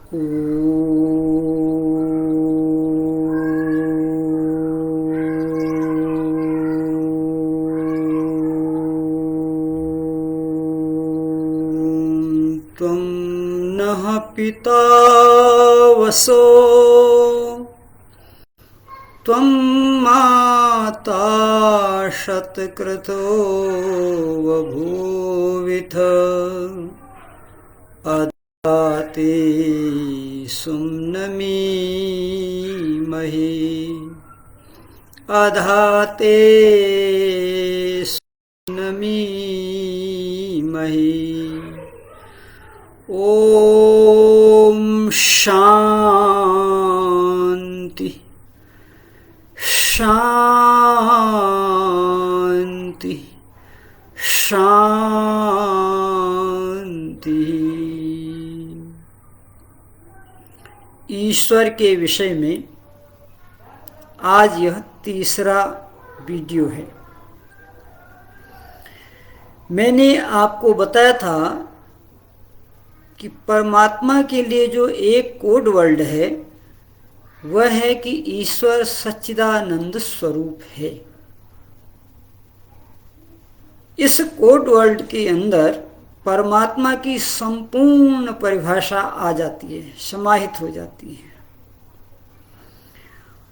त्वं नः पिता वसो त्वं माता शतक्रतो बभूविथ अदाते सुम्नमीमहि अधाते सुम्नमीमहि। ओम शांति शांति शांति। ईश्वर के विषय में आज यह तीसरा वीडियो है। मैंने आपको बताया था कि परमात्मा के लिए जो एक कोड वर्ड है वह है कि ईश्वर सच्चिदानंद स्वरूप है। इस कोड वर्ड के अंदर परमात्मा की संपूर्ण परिभाषा आ जाती है, समाहित हो जाती है।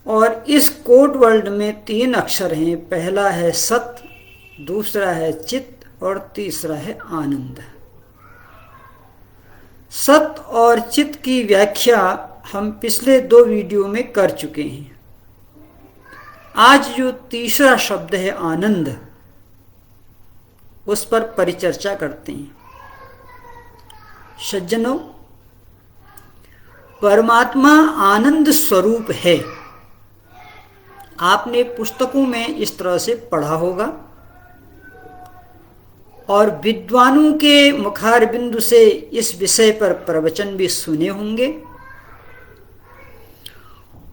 और इस कोड वर्ड में 3 अक्षर हैं। पहला है सत, दूसरा है चित और तीसरा है आनंद। सत और चित की व्याख्या हम पिछले 2 वीडियो में कर चुके हैं। आज जो तीसरा शब्द है आनंद, उस पर परिचर्चा करते हैं। सज्जनों, परमात्मा आनंद स्वरूप है। आपने पुस्तकों में इस तरह से पढ़ा होगा और विद्वानों के मुखार बिंदु से इस विषय पर प्रवचन भी सुने होंगे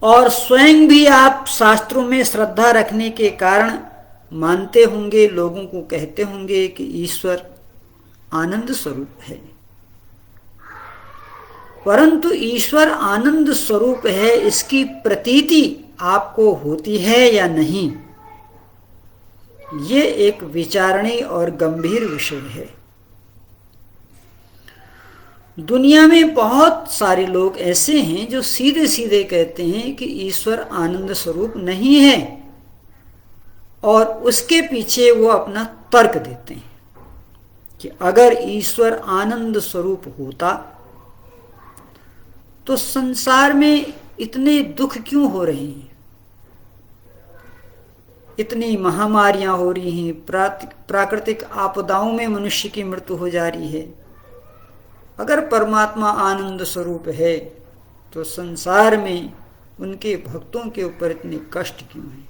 और स्वयं भी आप शास्त्रों में श्रद्धा रखने के कारण मानते होंगे, लोगों को कहते होंगे कि ईश्वर आनंद स्वरूप है। परंतु ईश्वर आनंद स्वरूप है, इसकी प्रतीति आपको होती है या नहीं, ये एक विचारणीय और गंभीर विषय है। दुनिया में बहुत सारे लोग ऐसे हैं जो सीधे सीधे कहते हैं कि ईश्वर आनंद स्वरूप नहीं है और उसके पीछे वो अपना तर्क देते हैं कि अगर ईश्वर आनंद स्वरूप होता तो संसार में इतने दुख क्यों हो रहे हैं, इतनी महामारियां हो रही हैं, प्राकृतिक आपदाओं में मनुष्य की मृत्यु हो जा रही है। अगर परमात्मा आनंद स्वरूप है तो संसार में उनके भक्तों के ऊपर इतने कष्ट क्यों हैं।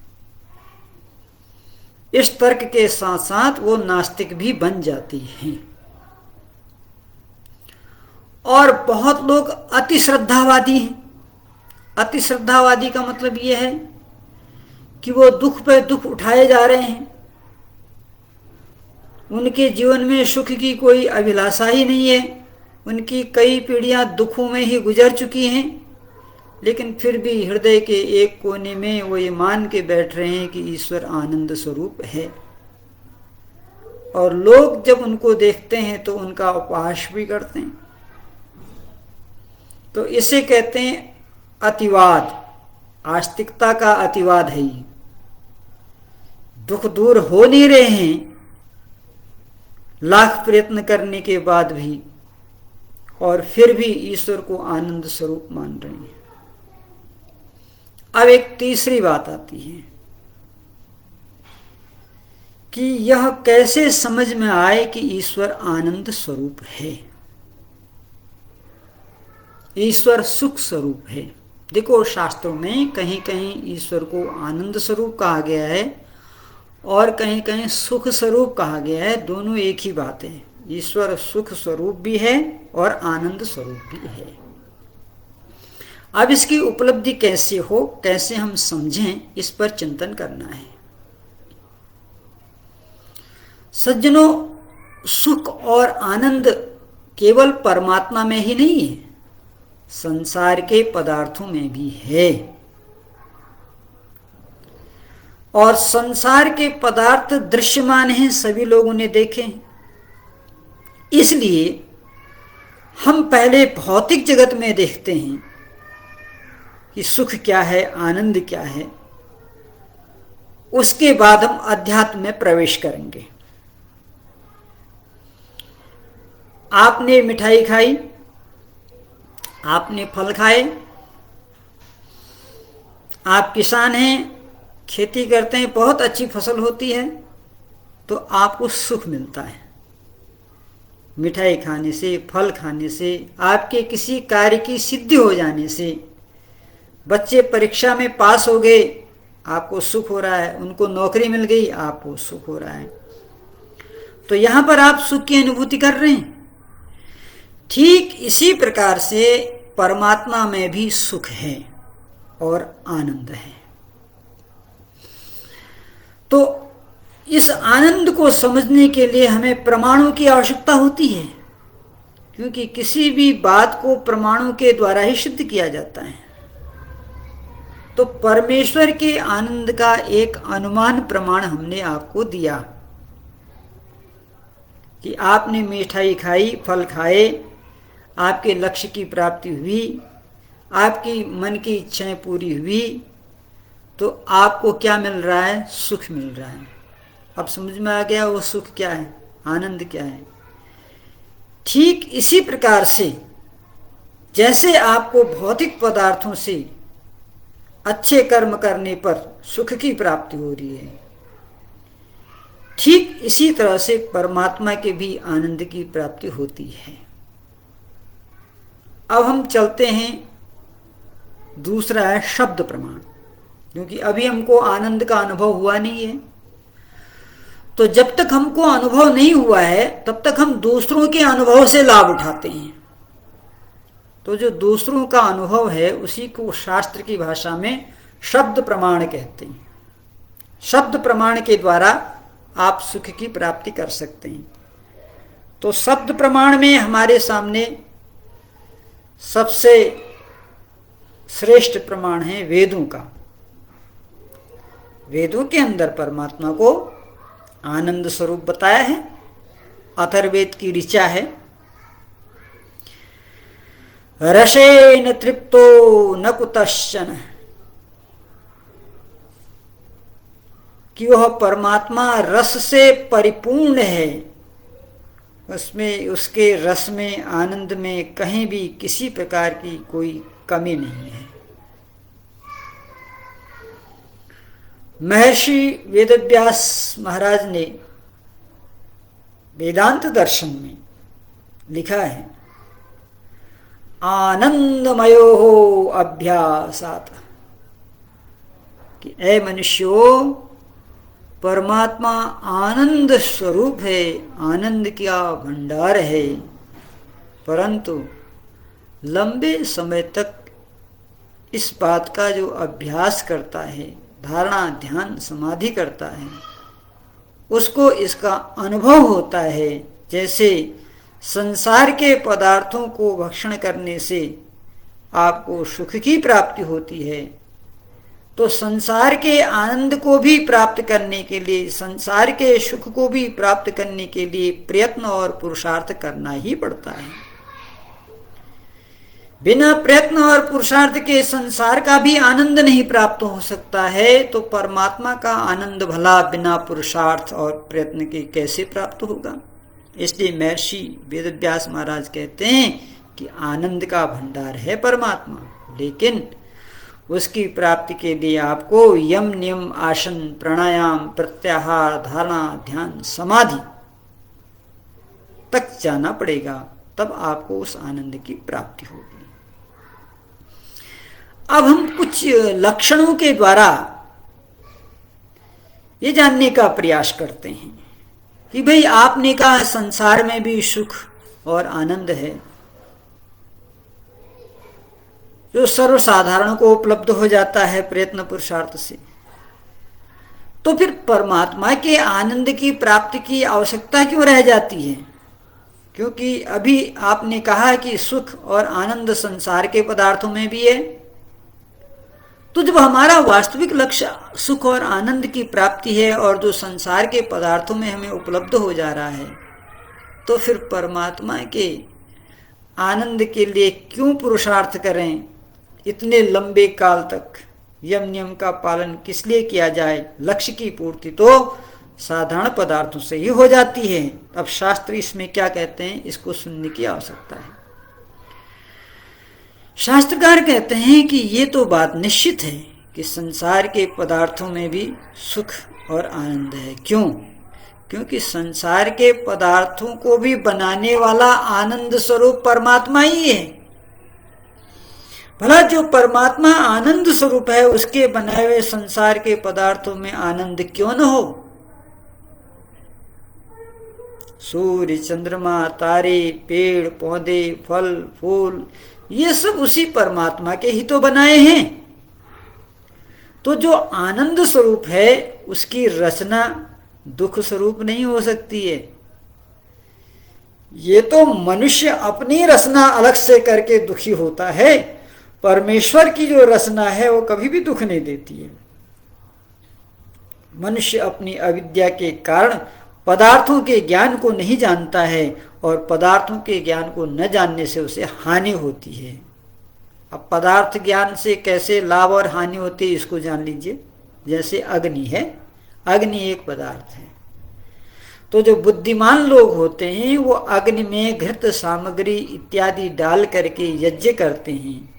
इस तर्क के साथ साथ वो नास्तिक भी बन जाती हैं। और बहुत लोग अति श्रद्धावादी हैं। अति श्रद्धावादी का मतलब ये है कि वो दुख पे दुख उठाए जा रहे हैं, उनके जीवन में सुख की कोई अभिलाषा ही नहीं है, उनकी कई पीढ़ियां दुखों में ही गुजर चुकी हैं, लेकिन फिर भी हृदय के एक कोने में वो ये मान के बैठ रहे हैं कि ईश्वर आनंद स्वरूप है। और लोग जब उनको देखते हैं तो उनका उपहास भी करते हैं। तो इसे कहते हैं अतिवाद। आस्तिकता का अतिवाद है ये। दुख दूर हो नहीं रहे हैं लाख प्रयत्न करने के बाद भी, और फिर भी ईश्वर को आनंद स्वरूप मान रहे हैं। अब एक तीसरी बात आती है कि यह कैसे समझ में आए कि ईश्वर आनंद स्वरूप है, ईश्वर सुख स्वरूप है। देखो, शास्त्रों में कहीं कहीं ईश्वर को आनंद स्वरूप कहा गया है और कहीं कहीं सुख स्वरूप कहा गया है। दोनों एक ही बात है। ईश्वर सुख स्वरूप भी है और आनंद स्वरूप भी है। अब इसकी उपलब्धि कैसे हो, कैसे हम समझें, इस पर चिंतन करना है। सज्जनों, सुख और आनंद केवल परमात्मा में ही नहीं है, संसार के पदार्थों में भी है। और संसार के पदार्थ दृश्यमान हैं, सभी लोगों ने देखे। इसलिए हम पहले भौतिक जगत में देखते हैं कि सुख क्या है, आनंद क्या है, उसके बाद हम अध्यात्म में प्रवेश करेंगे। आपने मिठाई खाई, आपने फल खाए, आप किसान हैं, खेती करते हैं, बहुत अच्छी फसल होती है तो आपको सुख मिलता है। मिठाई खाने से, फल खाने से, आपके किसी कार्य की सिद्धि हो जाने से, बच्चे परीक्षा में पास हो गए, आपको सुख हो रहा है, उनको नौकरी मिल गई, आपको सुख हो रहा है। तो यहां पर आप सुख की अनुभूति कर रहे हैं। ठीक इसी प्रकार से परमात्मा में भी सुख है और आनंद है। तो इस आनंद को समझने के लिए हमें प्रमाणों की आवश्यकता होती है, क्योंकि किसी भी बात को प्रमाणों के द्वारा ही सिद्ध किया जाता है। तो परमेश्वर के आनंद का एक अनुमान प्रमाण हमने आपको दिया कि आपने मिठाई खाई, फल खाए, आपके लक्ष्य की प्राप्ति हुई, आपकी मन की इच्छाएं पूरी हुई, तो आपको क्या मिल रहा है? सुख मिल रहा है। अब समझ में आ गया वो सुख क्या है, आनंद क्या है। ठीक इसी प्रकार से जैसे आपको भौतिक पदार्थों से अच्छे कर्म करने पर सुख की प्राप्ति हो रही है, ठीक इसी तरह से परमात्मा के भी आनंद की प्राप्ति होती है। अब हम चलते हैं, दूसरा है शब्द प्रमाण, क्योंकि अभी हमको आनंद का अनुभव हुआ नहीं है। तो जब तक हमको अनुभव नहीं हुआ है तब तक हम दूसरों के अनुभव से लाभ उठाते हैं। तो जो दूसरों का अनुभव है उसी को शास्त्र की भाषा में शब्द प्रमाण कहते हैं। शब्द प्रमाण के द्वारा आप सुख की प्राप्ति कर सकते हैं। तो शब्द प्रमाण में हमारे सामने सबसे श्रेष्ठ प्रमाण है वेदों का। वेदों के अंदर परमात्मा को आनंद स्वरूप बताया है। अथर्ववेद की ऋचा है, रसेन तृप्तो न कुतश्चन, कि वह परमात्मा रस से परिपूर्ण है, उसमें उसके रस में, आनंद में कहीं भी किसी प्रकार की कोई कमी नहीं है। महर्षि वेदव्यास महाराज ने वेदांत दर्शन में लिखा है, आनंदमयो अभ्यासात्, कि ऐ मनुष्यों, परमात्मा आनंद स्वरूप है, आनंद का भंडार है, परंतु लंबे समय तक इस बात का जो अभ्यास करता है, धारणा, ध्यान, समाधि करता है, उसको इसका अनुभव होता है। जैसे संसार के पदार्थों को भक्षण करने से आपको सुख की प्राप्ति होती है, तो संसार के आनंद को भी प्राप्त करने के लिए, संसार के सुख को भी प्राप्त करने के लिए प्रयत्न और पुरुषार्थ करना ही पड़ता है। बिना प्रयत्न और पुरुषार्थ के संसार का भी आनंद नहीं प्राप्त हो सकता है, तो परमात्मा का आनंद भला बिना पुरुषार्थ और प्रयत्न के कैसे प्राप्त होगा। इसलिए महर्षि वेदव्यास महाराज कहते हैं कि आनंद का भंडार है परमात्मा, लेकिन उसकी प्राप्ति के लिए आपको यम, नियम, आसन, प्राणायाम, प्रत्याहार, धारणा, ध्यान, समाधि तक जाना पड़ेगा, तब आपको उस आनंद की प्राप्ति होगी। अब हम कुछ लक्षणों के द्वारा ये जानने का प्रयास करते हैं कि भाई आपने कहा संसार में भी सुख और आनंद है जो सर्वसाधारण को उपलब्ध हो जाता है प्रयत्न पुरुषार्थ से, तो फिर परमात्मा के आनंद की प्राप्ति की आवश्यकता क्यों रह जाती है? क्योंकि अभी आपने कहा कि सुख और आनंद संसार के पदार्थों में भी है। तो जब हमारा वास्तविक लक्ष्य सुख और आनंद की प्राप्ति है और जो संसार के पदार्थों में हमें उपलब्ध हो जा रहा है, तो फिर परमात्मा के आनंद के लिए क्यों पुरुषार्थ करें? इतने लंबे काल तक यम नियम का पालन किस लिए किया जाए? लक्ष्य की पूर्ति तो साधारण पदार्थों से ही हो जाती है। अब शास्त्र इसमें क्या कहते हैं, इसको सुनने की आवश्यकता है। शास्त्रकार कहते हैं कि ये तो बात निश्चित है कि संसार के पदार्थों में भी सुख और आनंद है। क्यों? क्योंकि संसार के पदार्थों को भी बनाने वाला आनंद स्वरूप परमात्मा ही है। भला जो परमात्मा आनंद स्वरूप है, उसके बनाए हुए संसार के पदार्थों में आनंद क्यों न हो? सूर्य, चंद्रमा, तारे, पेड़ पौधे, फल फूल, ये सब उसी परमात्मा के ही तो बनाए हैं। तो जो आनंद स्वरूप है, उसकी रचना दुख स्वरूप नहीं हो सकती है। ये तो मनुष्य अपनी रचना अलग से करके दुखी होता है। परमेश्वर की जो रचना है वो कभी भी दुख नहीं देती है। मनुष्य अपनी अविद्या के कारण पदार्थों के ज्ञान को नहीं जानता है और पदार्थों के ज्ञान को न जानने से उसे हानि होती है। अब पदार्थ ज्ञान से कैसे लाभ और हानि होती है, इसको जान लीजिए। जैसे अग्नि है, अग्नि एक पदार्थ है। तो जो बुद्धिमान लोग होते हैं वो अग्नि में घृत सामग्री इत्यादि डाल करके यज्ञ करते हैं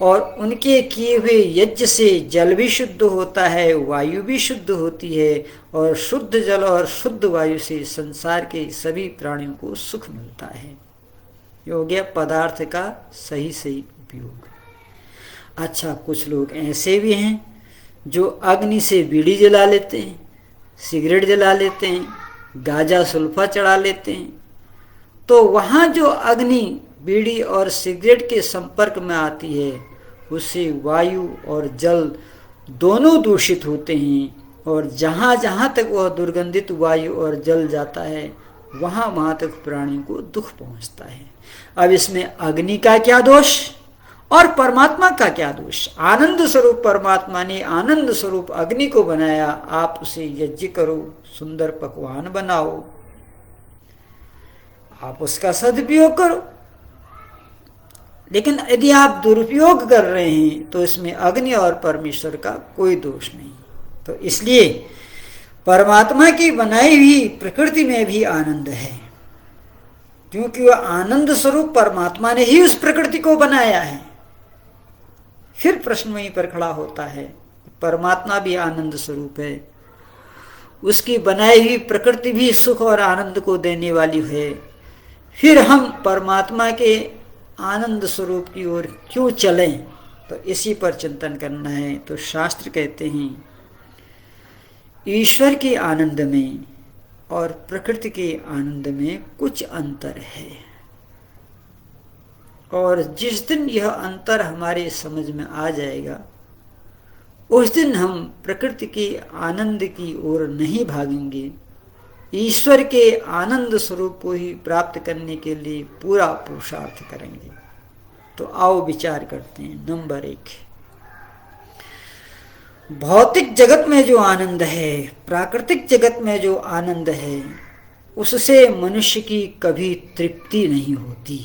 और उनके किए हुए यज्ञ से जल भी शुद्ध होता है, वायु भी शुद्ध होती है और शुद्ध जल और शुद्ध वायु से संसार के सभी प्राणियों को सुख मिलता है। ये हो गया पदार्थ का सही सही उपयोग। अच्छा, कुछ लोग ऐसे भी हैं जो अग्नि से बीड़ी जला लेते हैं, सिगरेट जला लेते हैं, गांजा सुल्फा चढ़ा लेते हैं। तो वहाँ जो अग्नि बीड़ी और सिगरेट के संपर्क में आती है, उससे वायु और जल दोनों दूषित होते हैं और जहाँ जहाँ तक वह दुर्गंधित वायु और जल जाता है, वहाँ वहाँ तक प्राणियों को दुख पहुँचता है। अब इसमें अग्नि का क्या दोष और परमात्मा का क्या दोष? आनंद स्वरूप परमात्मा ने आनंद स्वरूप अग्नि को बनाया। आप उसे यज्ञ करो, सुंदर पकवान बनाओ, आप उसका सदुपयोग करो। लेकिन यदि आप दुरुपयोग कर रहे हैं तो इसमें अग्नि और परमेश्वर का कोई दोष नहीं। तो इसलिए परमात्मा की बनाई हुई प्रकृति में भी आनंद है, क्योंकि वह आनंद स्वरूप परमात्मा ने ही उस प्रकृति को बनाया है। फिर प्रश्न वहीं पर खड़ा होता है, परमात्मा भी आनंद स्वरूप है, उसकी बनाई हुई प्रकृति भी सुख और आनंद को देने वाली है। फिर हम परमात्मा के आनंद स्वरूप की ओर क्यों चलें? तो इसी पर चिंतन करना है। तो शास्त्र कहते हैं ईश्वर के आनंद में और प्रकृति के आनंद में कुछ अंतर है, और जिस दिन यह अंतर हमारे समझ में आ जाएगा, उस दिन हम प्रकृति के आनंद की ओर नहीं भागेंगे, ईश्वर के आनंद स्वरूप को ही प्राप्त करने के लिए पूरा पुरुषार्थ करेंगे। तो आओ विचार करते हैं। नंबर 1, भौतिक जगत में जो आनंद है, प्राकृतिक जगत में जो आनंद है, उससे मनुष्य की कभी तृप्ति नहीं होती।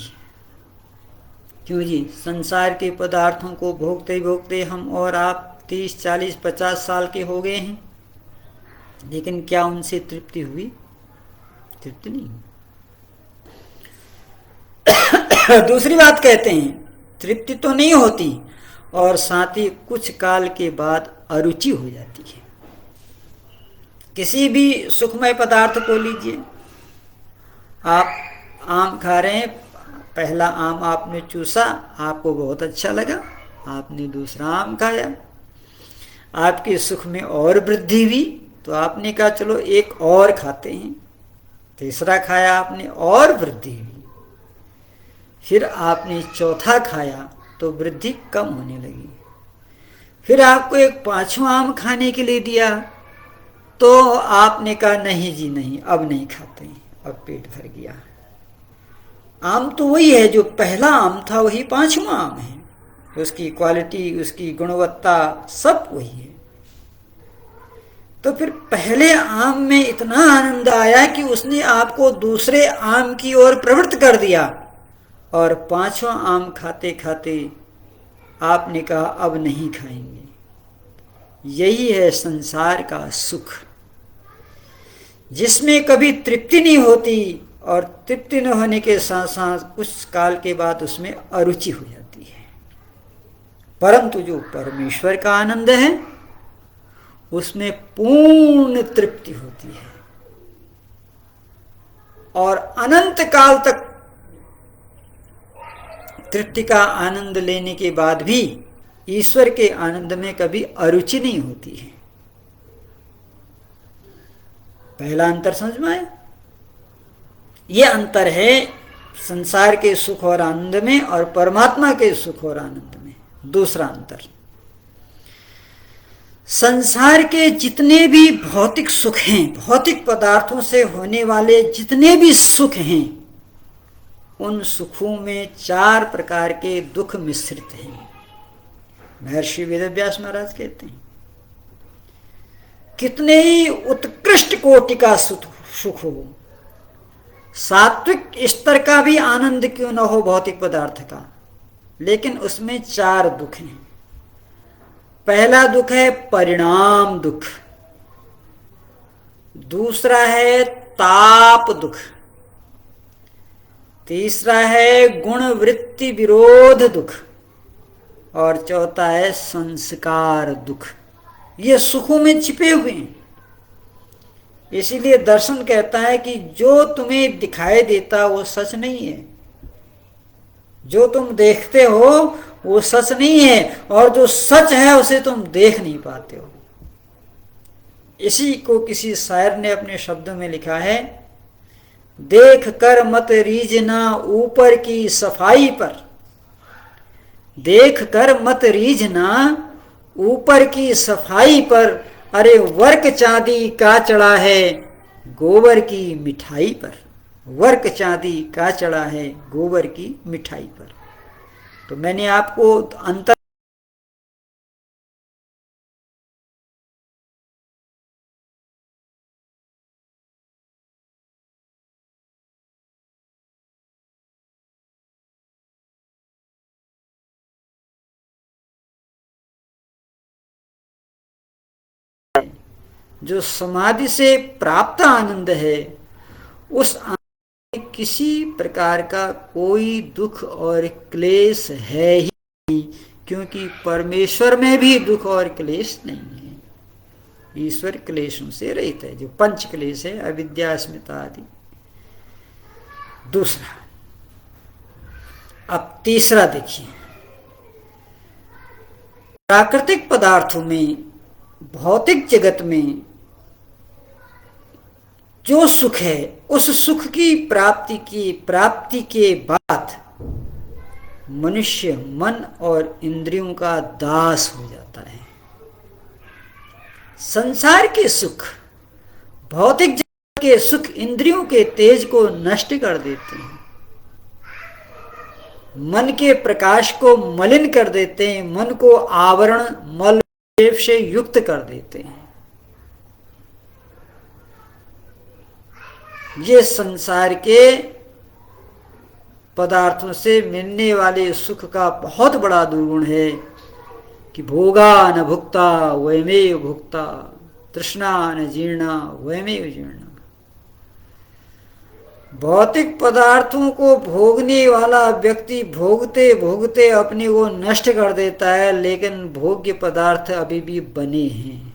क्यों जी? संसार के पदार्थों को भोगते भोगते हम और आप 30, 40, 50 साल के हो गए हैं, लेकिन क्या उनसे तृप्ति हुई? तृप्ति नहीं। दूसरी बात कहते हैं, तृप्ति तो नहीं होती और साथ ही कुछ काल के बाद अरुचि हो जाती है। किसी भी सुखमय पदार्थ को लीजिए, आप आम खा रहे हैं, पहला आम आपने चूसा, आपको बहुत अच्छा लगा, आपने दूसरा आम खाया, आपके सुख में और वृद्धि हुई, तो आपने कहा चलो एक और खाते हैं, तीसरा खाया आपने और वृद्धि हुई, फिर आपने चौथा खाया तो वृद्धि कम होने लगी, फिर आपको एक पांचवा आम खाने के लिए दिया तो आपने कहा नहीं जी नहीं, अब नहीं खाते, अब पेट भर गया। आम तो वही है, जो पहला आम था वही पांचवा आम है, उसकी क्वालिटी, उसकी गुणवत्ता सब वही है। तो फिर पहले आम में इतना आनंद आया कि उसने आपको दूसरे आम की ओर प्रवृत्त कर दिया, और पांचवा आम खाते खाते आपने कहा अब नहीं खाएंगे। यही है संसार का सुख, जिसमें कभी तृप्ति नहीं होती, और तृप्ति न होने के साथ साथ कुछ काल के बाद उसमें अरुचि हो जाती है। परंतु जो परमेश्वर का आनंद है उसमें पूर्ण तृप्ति होती है, और अनंत काल तक तृप्ति का आनंद लेने के बाद भी ईश्वर के आनंद में कभी अरुचि नहीं होती है। पहला अंतर समझ में आया? यह अंतर है संसार के सुख और आनंद में और परमात्मा के सुख और आनंद में। दूसरा अंतर, संसार के जितने भी भौतिक सुख हैं, भौतिक पदार्थों से होने वाले जितने भी सुख हैं, उन सुखों में 4 प्रकार के दुख मिश्रित हैं। महर्षि वेदव्यास महाराज कहते हैं, कितने ही उत्कृष्ट कोटि का सुख हो, सात्विक स्तर का भी आनंद क्यों न हो भौतिक पदार्थ का, लेकिन उसमें 4 दुख हैं। पहला दुख है परिणाम दुख, दूसरा है ताप दुख, तीसरा है गुण वृत्ति विरोध दुख, और चौथा है संस्कार दुख। ये सुखों में छिपे हुए हैं। इसीलिए दर्शन कहता है कि जो तुम्हें दिखाई देता वो सच नहीं है, जो तुम देखते हो वो सच नहीं है, और जो सच है उसे तुम देख नहीं पाते हो। इसी को किसी शायर ने अपने शब्दों में लिखा है, देख कर मत रीझना ऊपर की सफाई पर, देख कर मत रीझना ऊपर की सफाई पर, अरे वर्क चांदी का चढ़ा है गोबर की मिठाई पर, वर्क चांदी का चढ़ा है गोबर की मिठाई पर। तो मैंने आपको अंतर जो समाधि से प्राप्त आनंद है, उस आनंद में किसी प्रकार का कोई दुख और क्लेश है ही नहीं, क्योंकि परमेश्वर में भी दुख और क्लेश नहीं है। ईश्वर क्लेशों से रहित है, जो पंच क्लेश है, अविद्या अस्मिता आदि। दूसरा, अब तीसरा देखिए, प्राकृतिक पदार्थों में, भौतिक जगत में जो सुख है, उस सुख की प्राप्ति के बाद मनुष्य मन और इंद्रियों का दास हो जाता है। संसार के सुख, भौतिक जगत के सुख इंद्रियों के तेज को नष्ट कर देते हैं, मन के प्रकाश को मलिन कर देते हैं, मन को आवरण मल से युक्त कर देते हैं। ये संसार के पदार्थों से मिलने वाले सुख का बहुत बड़ा दुर्गुण है कि भोगा न भुक्ता वयमेव भुक्ता, तृष्णा न जीर्णा वयमेव जीर्णा। भौतिक पदार्थों को भोगने वाला व्यक्ति भोगते भोगते अपने को नष्ट कर देता है, लेकिन भोग्य पदार्थ अभी भी बने हैं।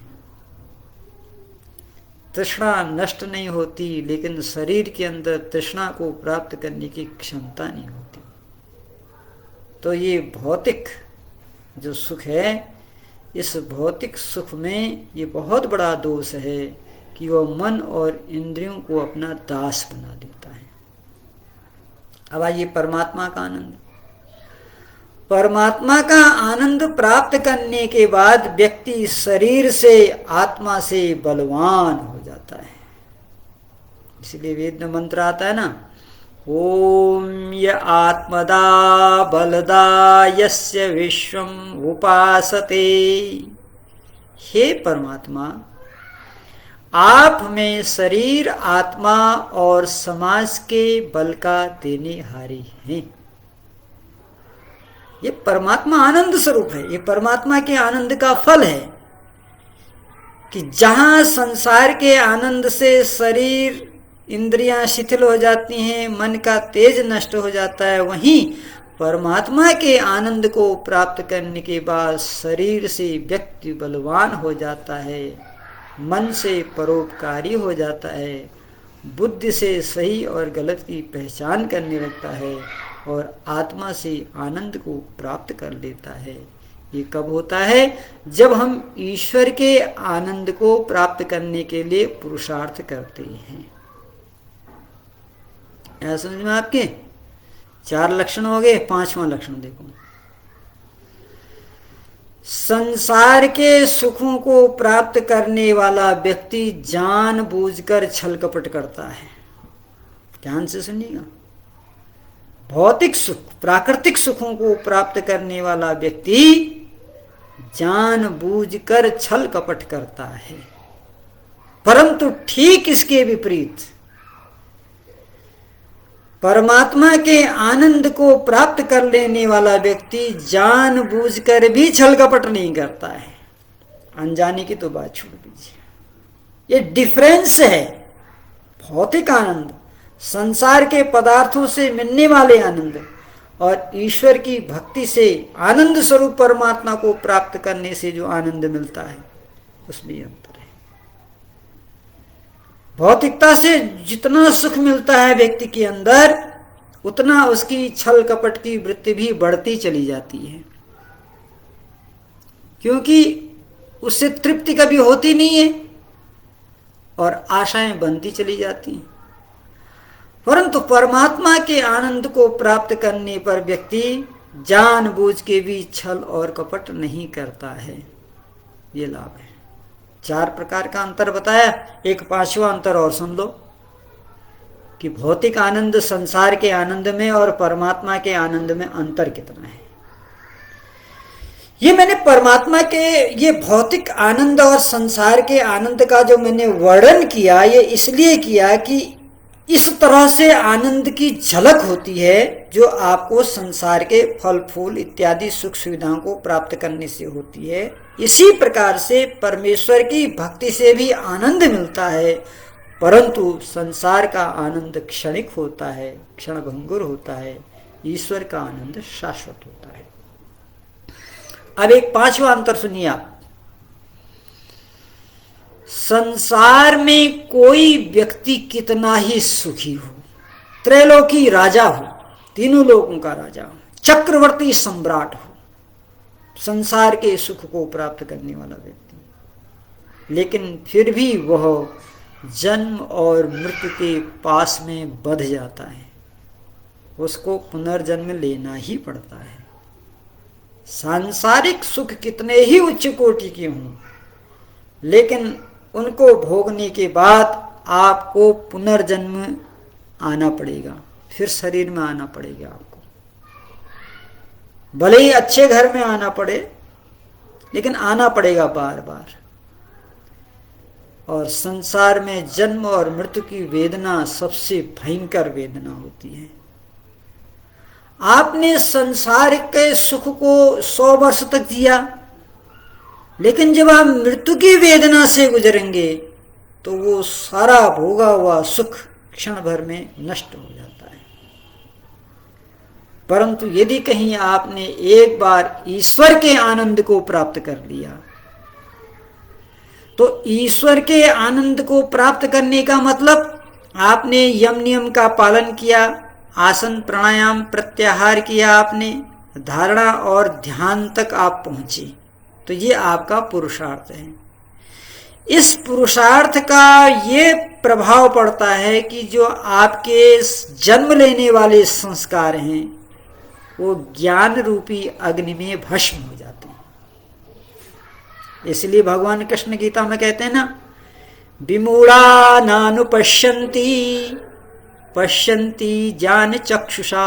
तृष्णा नष्ट नहीं होती, लेकिन शरीर के अंदर तृष्णा को प्राप्त करने की क्षमता नहीं होती। तो ये भौतिक जो सुख है, इस भौतिक सुख में ये बहुत बड़ा दोष है कि वह मन और इंद्रियों को अपना दास बना देता है। अब आइए परमात्मा का आनंद। परमात्मा का आनंद प्राप्त करने के बाद व्यक्ति शरीर से, आत्मा से बलवान हो जाता है। इसलिए वेद में मंत्र आता है ना, ओम य आत्मदा बलदा यस्य विश्वम उपासते। हे परमात्मा, आप में शरीर, आत्मा और समाज के बल का देने हारी हैं। ये परमात्मा आनंद स्वरूप है, ये परमात्मा के आनंद का फल है कि जहां संसार के आनंद से शरीर, इंद्रियां शिथिल हो जाती हैं, मन का तेज नष्ट हो जाता है, वहीं परमात्मा के आनंद को प्राप्त करने के बाद शरीर से व्यक्ति बलवान हो जाता है, मन से परोपकारी हो जाता है, बुद्धि से सही और गलत की पहचान करने लगता है और आत्मा से आनंद को प्राप्त कर लेता है। ये कब होता है? जब हम ईश्वर के आनंद को प्राप्त करने के लिए पुरुषार्थ करते हैं। ऐसा समझ में आपके 4 लक्षण हो गए। 5वां लक्षण देखो, संसार के सुखों को प्राप्त करने वाला व्यक्ति जानबूझकर छल कपट करता है। ध्यान से सुनिएगा, भौतिक सुख, प्राकृतिक सुखों को प्राप्त करने वाला व्यक्ति जानबूझकर छल कपट करता है, परंतु ठीक इसके विपरीत परमात्मा के आनंद को प्राप्त कर लेने वाला व्यक्ति जानबूझकर भी छल कपट नहीं करता है। अनजाने की तो बात छोड़ दीजिए, ये डिफरेंस है। भौतिक आनंद, संसार के पदार्थों से मिलने वाले आनंद और ईश्वर की भक्ति से आनंद स्वरूप परमात्मा को प्राप्त करने से जो आनंद मिलता है, उसमें अंतर है। भौतिकता से जितना सुख मिलता है व्यक्ति के अंदर, उतना उसकी छल कपट की वृत्ति भी बढ़ती चली जाती है, क्योंकि उससे तृप्ति कभी होती नहीं है और आशाएं बनती चली जाती हैं। परंतु परमात्मा के आनंद को प्राप्त करने पर व्यक्ति जानबूझ के भी छल और कपट नहीं करता है। ये लाभ है। 4 प्रकार का अंतर बताया, एक 5वां अंतर और सुन लो कि भौतिक आनंद संसार के आनंद में और परमात्मा के आनंद में अंतर कितना है। ये मैंने परमात्मा के ये भौतिक आनंद और संसार के आनंद का जो मैंने वर्णन किया, ये इसलिए किया कि इस तरह से आनंद की झलक होती है जो आपको संसार के फल फूल इत्यादि सुख सुविधाओं को प्राप्त करने से होती है। इसी प्रकार से परमेश्वर की भक्ति से भी आनंद मिलता है, परंतु संसार का आनंद क्षणिक होता है, क्षणभंगुर होता है। ईश्वर का आनंद शाश्वत होता है। अब एक 5वां अंतर सुनिए आप। संसार में कोई व्यक्ति कितना ही सुखी हो, त्रैलोकी राजा हो, तीनों लोगों का राजा हो, चक्रवर्ती सम्राट हो, संसार के सुख को प्राप्त करने वाला व्यक्ति, लेकिन फिर भी वह जन्म और मृत्यु के पास में बंध जाता है, उसको पुनर्जन्म लेना ही पड़ता है। सांसारिक सुख कितने ही उच्च कोटि के हों, लेकिन उनको भोगने के बाद आपको पुनर्जन्म आना पड़ेगा, फिर शरीर में आना पड़ेगा आपको। भले ही अच्छे घर में आना पड़े, लेकिन आना पड़ेगा बार बार। और संसार में जन्म और मृत्यु की वेदना सबसे भयंकर वेदना होती है। आपने संसार के सुख को 100 वर्ष तक जिया, लेकिन जब आप मृत्यु की वेदना से गुजरेंगे तो वो सारा भोगा हुआ सुख क्षण भर में नष्ट हो जाता है। परंतु यदि कहीं आपने एक बार ईश्वर के आनंद को प्राप्त कर लिया, तो ईश्वर के आनंद को प्राप्त करने का मतलब आपने यम नियम का पालन किया, आसन प्राणायाम प्रत्याहार किया, आपने धारणा और ध्यान तक आप पहुंचे, तो ये आपका पुरुषार्थ है। इस पुरुषार्थ का ये प्रभाव पड़ता है कि जो आपके जन्म लेने वाले संस्कार हैं वो ज्ञान रूपी अग्नि में भस्म हो जाते हैं। इसलिए भगवान कृष्ण गीता में कहते हैं ना, विमूढ़ा नानुपश्यन्ति पश्यन्ति ज्ञान चक्षुषा।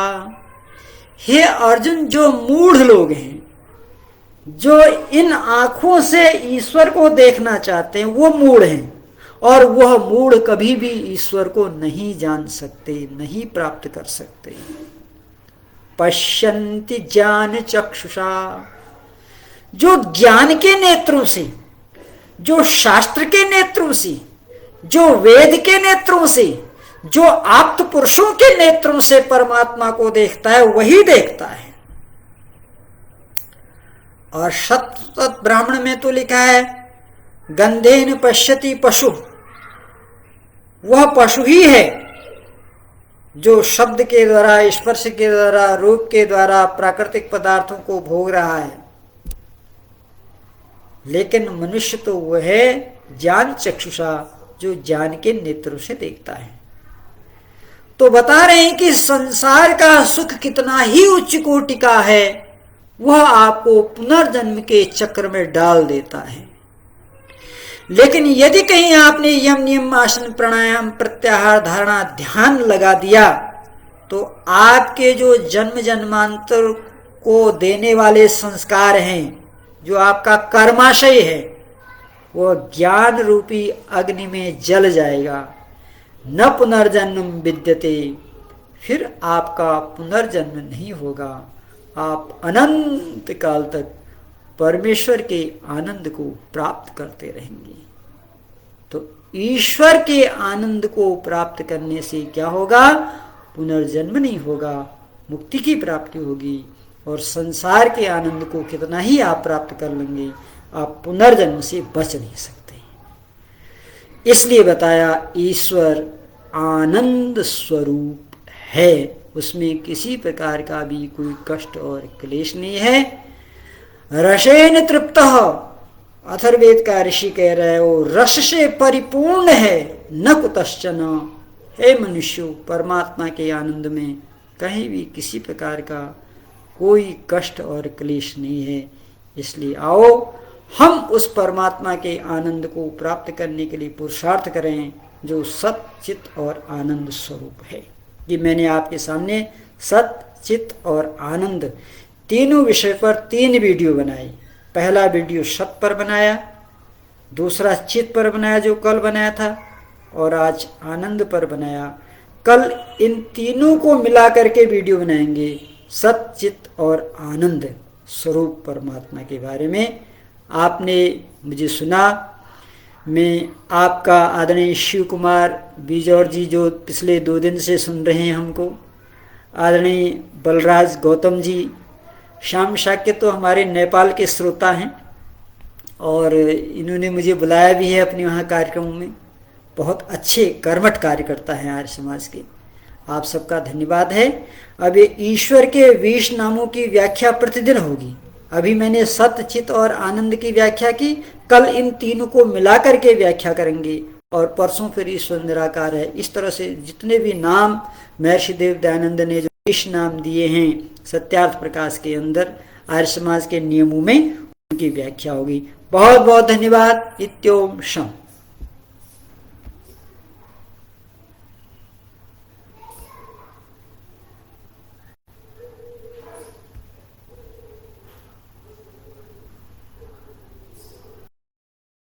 हे अर्जुन, जो मूढ़ लोग हैं, जो इन आंखों से ईश्वर को देखना चाहते हैं, वो मूढ़ हैं, और वह मूढ़ कभी भी ईश्वर को नहीं जान सकते, नहीं प्राप्त कर सकते। पश्यन्ति ज्ञान चक्षुषा, जो ज्ञान के नेत्रों से, जो शास्त्र के नेत्रों से, जो वेद के नेत्रों से, जो आप्त पुरुषों के नेत्रों से परमात्मा को देखता है, वही देखता है। और शतपथ ब्राह्मण में तो लिखा है गंधेन पश्यति पशु, वह पशु ही है जो शब्द के द्वारा, स्पर्श के द्वारा, रूप के द्वारा प्राकृतिक पदार्थों को भोग रहा है। लेकिन मनुष्य तो वह है ज्ञान चक्षुषा, जो ज्ञान के नेत्रों से देखता है। तो बता रहे हैं कि संसार का सुख कितना ही उच्च कोटि का है, वह आपको पुनर्जन्म के चक्र में डाल देता है। लेकिन यदि कहीं आपने यम नियम आसन प्राणायाम प्रत्याहार धारणा ध्यान लगा दिया, तो आपके जो जन्म जन्मांतर को देने वाले संस्कार हैं, जो आपका कर्माशय है, वह ज्ञान रूपी अग्नि में जल जाएगा। न पुनर्जन्म विद्यते, फिर आपका पुनर्जन्म नहीं होगा। आप अनंत काल तक परमेश्वर के आनंद को प्राप्त करते रहेंगे। तो ईश्वर के आनंद को प्राप्त करने से क्या होगा? पुनर्जन्म नहीं होगा, मुक्ति की प्राप्ति होगी। और संसार के आनंद को कितना ही आप प्राप्त कर लेंगे, आप पुनर्जन्म से बच नहीं सकते। इसलिए बताया ईश्वर आनंद स्वरूप है, उसमें किसी प्रकार का भी कोई कष्ट और क्लेश नहीं है। रसेन तृप्तः, अथर्ववेद का ऋषि कह रहे हो, रस से परिपूर्ण है, न कुतश्चन। हे मनुष्य, परमात्मा के आनंद में कहीं भी किसी प्रकार का कोई कष्ट और क्लेश नहीं है। इसलिए आओ हम उस परमात्मा के आनंद को प्राप्त करने के लिए पुरुषार्थ करें, जो सत चित और आनंद स्वरूप है। कि मैंने आपके सामने सत चित और आनंद तीनों विषय पर 3 वीडियो बनाई। पहला वीडियो सत पर बनाया, दूसरा चित पर बनाया जो कल बनाया था, और आज आनंद पर बनाया। कल इन तीनों को मिला करके वीडियो बनाएंगे, सत चित और आनंद स्वरूप परमात्मा के बारे में। आपने मुझे सुना, मैं आपका आदरणीय शिव कुमार बीजौर जी, जो पिछले 2 दिन से सुन रहे हैं हमको, आदरणीय बलराज गौतम जी, श्याम शाक्य तो हमारे नेपाल के श्रोता हैं, और इन्होंने मुझे बुलाया भी है अपने वहाँ कार्यक्रमों में। बहुत अच्छे कर्मठ कार्यकर्ता हैं आर्य समाज के। आप सबका धन्यवाद है। अब ये ईश्वर के 20 नामों की व्याख्या प्रतिदिन होगी। अभी मैंने सत चित और आनंद की व्याख्या की, कल इन तीनों को मिलाकर के व्याख्या करेंगे, और परसों फिर ईश्वर निराकार है। इस तरह से जितने भी नाम महर्षि देव दयानंद ने जो 20 नाम दिए हैं सत्यार्थ प्रकाश के अंदर, आर्य समाज के नियमों में, उनकी व्याख्या होगी। बहुत बहुत धन्यवाद। इत्योम शम।